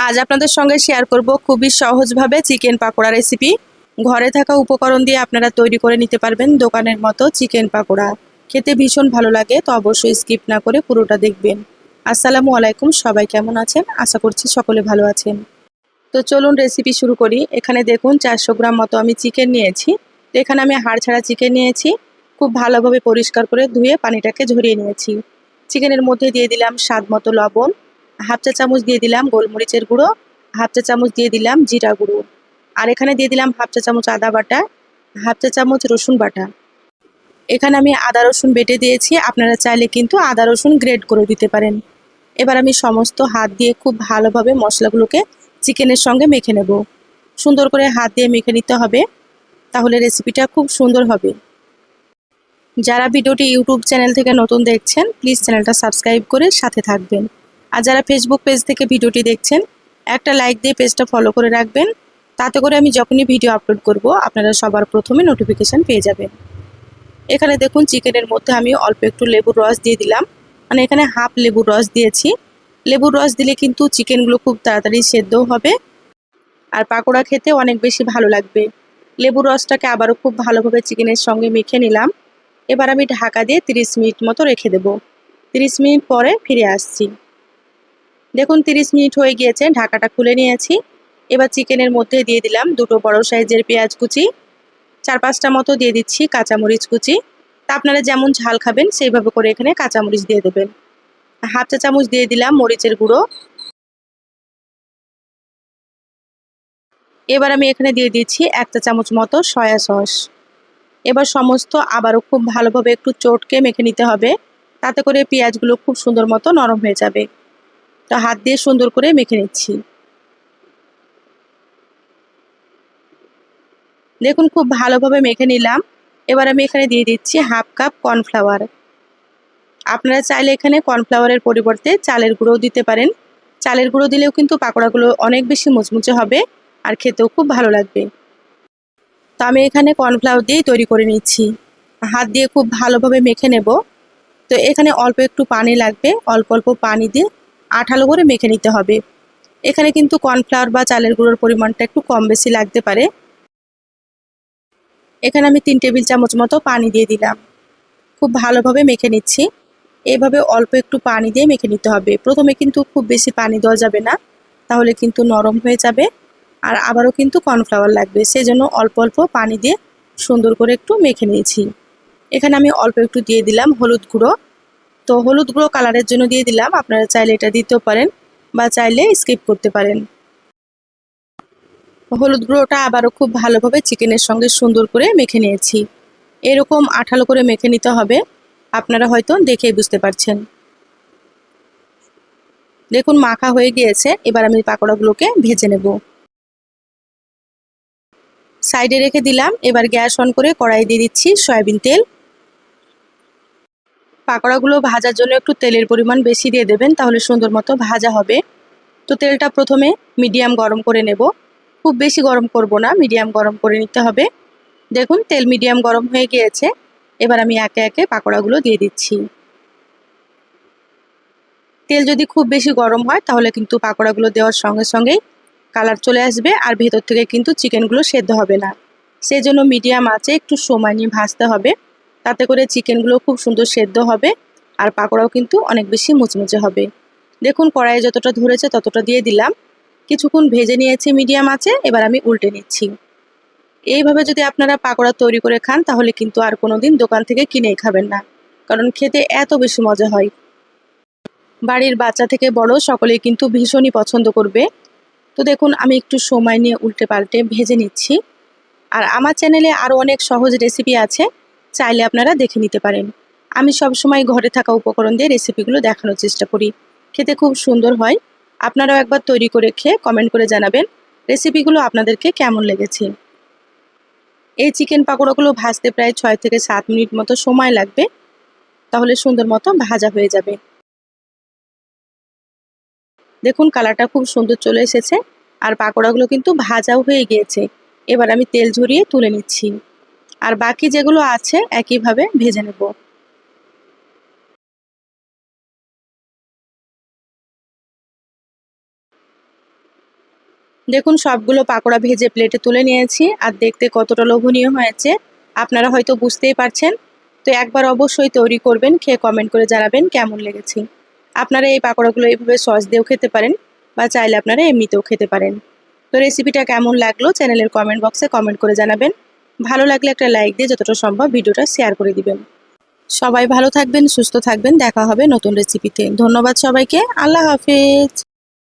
আজ আপনাদের সঙ্গে শেয়ার করব খুবই সহজভাবে চিকেন পাকোড়া রেসিপি। ঘরে থাকা উপকরণ দিয়ে আপনারা তৈরি করে নিতে পারবেন দোকানের মতো চিকেন পাকোড়া। খেতে ভীষণ ভালো লাগে, তো অবশ্যই স্কিপ না করে পুরোটা দেখবেন। আসসালামু আলাইকুম, সবাই কেমন আছেন? আশা করছি সকলে ভালো আছেন। তো চলুন রেসিপি শুরু করি। এখানে দেখুন 400 গ্রাম মতো আমি চিকেন নিয়েছি। তো এখানে আমি হাড় ছাড়া চিকেন নিয়েছি। খুব ভালোভাবে পরিষ্কার করে ধুয়ে পানিটাকে ঝরিয়ে নিয়েছি। চিকেনের মধ্যে দিয়ে দিলাম স্বাদ মতো লবণ, হাফ চা চামচ দিয়ে দিলাম গোলমরিচের গুঁড়ো, হাফ চা চামচ দিয়ে দিলাম জিরা গুঁড়ো, আর এখানে দিয়ে দিলাম হাফ চা চামচ আদা বাটা, হাফ চা চামচ রসুন বাটা। এখানে আমি আদা রসুন বেটে দিয়েছি, আপনারা চাইলে কিন্তু আদা রসুন গ্রেট করে দিতে পারেন। এবার আমি সমস্ত হাত দিয়ে খুব ভালোভাবে মশলাগুলোকে চিকেনের সঙ্গে মেখে নেব। সুন্দর করে হাত দিয়ে মেখে নিতে হবে, তাহলে রেসিপিটা খুব সুন্দর হবে। যারা ভিডিওটি ইউটিউব চ্যানেল থেকে নতুন দেখছেন, প্লিজ চ্যানেলটা সাবস্ক্রাইব করে সাথে থাকবেন। আর যারা ফেসবুক পেজ থেকে ভিডিওটি দেখছেন, একটা লাইক দিয়ে পেজটা ফলো করে রাখবেন। তাতে করে আমি যখনই ভিডিও আপলোড করব, আপনারা সবার প্রথমে নোটিফিকেশান পেয়ে যাবেন। এখানে দেখুন চিকেনের মধ্যে আমি অল্প একটু লেবুর রস দিয়ে দিলাম, মানে এখানে হাফ লেবুর রস দিয়েছি। লেবুর রস দিলে কিন্তু চিকেনগুলো খুব তাড়াতাড়ি সেদ্ধও হবে, আর পাকোড়া খেতে অনেক বেশি ভালো লাগবে। লেবুর রসটাকে আবারও খুব ভালোভাবে চিকেনের সঙ্গে মেখে নিলাম। এবার আমি ঢাকা দিয়ে 30 মিনিট মতো রেখে দেব। 30 মিনিট পরে ফিরে আসছি। দেখুন 30 মিনিট হয়ে গিয়েছে, ঢাকাটা খুলে নিয়েছি। এবার চিকেনের মধ্যে দিয়ে দিলাম দুটো বড় সাইজের পেঁয়াজ কুচি, 4-5টা মতো দিয়ে দিচ্ছি কাঁচামরিচ কুচি। তা আপনারা যেমন ঝাল খাবেন সেইভাবে করে এখানে কাঁচামরিচ দিয়ে দেবেন। হাফ চা চামচ দিয়ে দিলাম মরিচের গুঁড়ো। এবার আমি এখানে দিয়ে দিচ্ছি 1 চা চামচ মতো সয়া সস। এবার সমস্ত আবারও খুব ভালোভাবে একটু চটকে মেখে নিতে হবে, তাতে করে পেঁয়াজগুলো খুব সুন্দর মতো নরম হয়ে যাবে। তো হাত দিয়ে সুন্দর করে মেখে নিচ্ছি। দেখুন খুব ভালোভাবে মেখে নিলাম। এবার আমি এখানে দিয়ে দিচ্ছি হাফ কাপ কর্নফ্লাওয়ার। আপনারা চাইলে এখানে কর্নফ্লাওয়ারের পরিবর্তে চালের গুঁড়োও দিতে পারেন। চালের গুঁড়ো দিলেও কিন্তু পাকোড়াগুলো অনেক বেশি মুচমুচে হবে, আর খেতেও খুব ভালো লাগবে। তো আমি এখানে কর্নফ্লাওয়ার দিয়েই তৈরি করে নিচ্ছি। হাত দিয়ে খুব ভালোভাবে মেখে নেব। তো এখানে অল্প একটু পানি লাগবে, অল্প অল্প পানি দিয়ে আঠালো করে মেখে নিতে হবে। এখানে কিন্তু কর্নফ্লাওয়ার বা চালের গুঁড়োর পরিমাণটা একটু কম বেশি লাগতে পারে। এখানে আমি 3 টেবিল চামচ মতো পানি দিয়ে দিলাম। খুব ভালোভাবে মেখে নিচ্ছি। এভাবে অল্প একটু পানি দিয়ে মেখে নিতে হবে। প্রথমে কিন্তু খুব বেশি পানি দেওয়া যাবে না, তাহলে কিন্তু নরম হয়ে যাবে, আর আবারও কিন্তু কর্নফ্লাওয়ার লাগবে। সেজন্য অল্প অল্প পানি দিয়ে সুন্দর করে একটু মেখে নিয়েছি। এখানে আমি অল্প একটু দিয়ে দিলাম হলুদ গুঁড়ো। তো হলুদ গুঁড়ো কালারের জন্য দিয়ে দিলাম, আপনারা চাইলে এটা দিতেও পারেন বা চাইলে স্কিপ করতে পারেন। হলুদ গুঁড়োটা আবারও খুব ভালোভাবে চিকেনের সঙ্গে সুন্দর করে মেখে নিয়েছি। এরকম আঠালো করে মেখে নিতে হবে, আপনারা হয়তো দেখেই বুঝতে পারছেন। দেখুন মাখা হয়ে গিয়েছে। এবার আমি পাকোড়াগুলোকে ভেজে নেব। সাইডে রেখে দিলাম। এবার গ্যাস অন করে কড়াই দিয়ে দিচ্ছি সয়াবিন তেল। পাকোড়াগুলো ভাজার জন্য একটু তেলের পরিমাণ বেশি দিয়ে দেবেন, তাহলে সুন্দর মতো ভাজা হবে। তো তেলটা প্রথমে মিডিয়াম গরম করে নেব। খুব বেশি গরম করব না, মিডিয়াম গরম করে নিতে হবে। দেখুন তেল মিডিয়াম গরম হয়ে গিয়েছে। এবার আমি একে একে পাকোড়াগুলো দিয়ে দিচ্ছি। তেল যদি খুব বেশি গরম হয়, তাহলে কিন্তু পাকোড়াগুলো দেওয়ার সঙ্গে সঙ্গেই কালার চলে আসবে, আর ভেতর থেকে কিন্তু চিকেনগুলো সেদ্ধ হবে না। সেই জন্য মিডিয়াম আঁচে একটু সময় নিয়ে ভাজতে হবে, তাতে করে চিকেনগুলো খুব সুন্দর সেদ্ধ হবে, আর পাকোড়াও কিন্তু অনেক বেশি মুচমুচে হবে। দেখুন কড়াইয়ে যতটা ধরেছে ততটা দিয়ে দিলাম। কিছুক্ষণ ভেজে নিয়েছি মিডিয়াম আঁচে। এবার আমি উল্টে নিচ্ছি। এইভাবে যদি আপনারা পাকোড়া তৈরি করে খান, তাহলে কিন্তু আর কোনোদিন দোকান থেকে কিনেই খাবেন না, কারণ খেতে এত বেশি মজা হয়। বাড়ির বাচ্চা থেকে বড় সকলেই কিন্তু ভীষণই পছন্দ করবে। তো দেখুন আমি একটু সময় নিয়ে উল্টে পাল্টে ভেজে নিচ্ছি। আর আমার চ্যানেলে আরও অনেক সহজ রেসিপি আছে, চাইলে আপনারা দেখে নিতে পারেন। আমি সবসময় ঘরে থাকা উপকরণ দিয়ে রেসিপিগুলো দেখানোর চেষ্টা করি। খেতে খুব সুন্দর হয়। আপনারাও একবার তৈরি করে খেয়ে কমেন্ট করে জানাবেন রেসিপিগুলো আপনাদেরকে কেমন লেগেছে। এই চিকেন পাকোড়াগুলো ভাজতে প্রায় 6 থেকে 7 মিনিট মতো সময় লাগবে, তাহলে সুন্দর মতো ভাজা হয়ে যাবে। দেখুন কালারটা খুব সুন্দর চলে এসেছে, আর পাকোড়াগুলো কিন্তু ভাজাও হয়ে গিয়েছে। এবার আমি তেল ঝরিয়ে তুলে নিচ্ছি, আর বাকি যেগুলো আছে একইভাবে ভেজে নেব। দেখুন সবগুলো পাকোড়া ভেজে প্লেটে তুলে নিয়েছি, আর দেখতে কতটা লোভনীয় হয়েছে আপনারা হয়তো বুঝতেই পারছেন। তো একবার অবশ্যই তৈরি করবেন, খেয়ে কমেন্ট করে জানাবেন কেমন লেগেছে। আপনারা এই পাকোড়াগুলো এইভাবে সস দিয়েও খেতে পারেন, বা চাইলে আপনারা এমনিতেও খেতে পারেন। তো রেসিপিটা কেমন লাগলো চ্যানেলের কমেন্ট বক্সে কমেন্ট করে জানাবেন। ভালো লাগলে একটা লাইক দিয়ে যতটা সম্ভব ভিডিওটা শেয়ার করে দিবেন। সবাই ভালো থাকবেন, সুস্থ থাকবেন, দেখা হবে নতুন রেসিপিতে। ধন্যবাদ সবাইকে, আল্লাহ হাফেজ।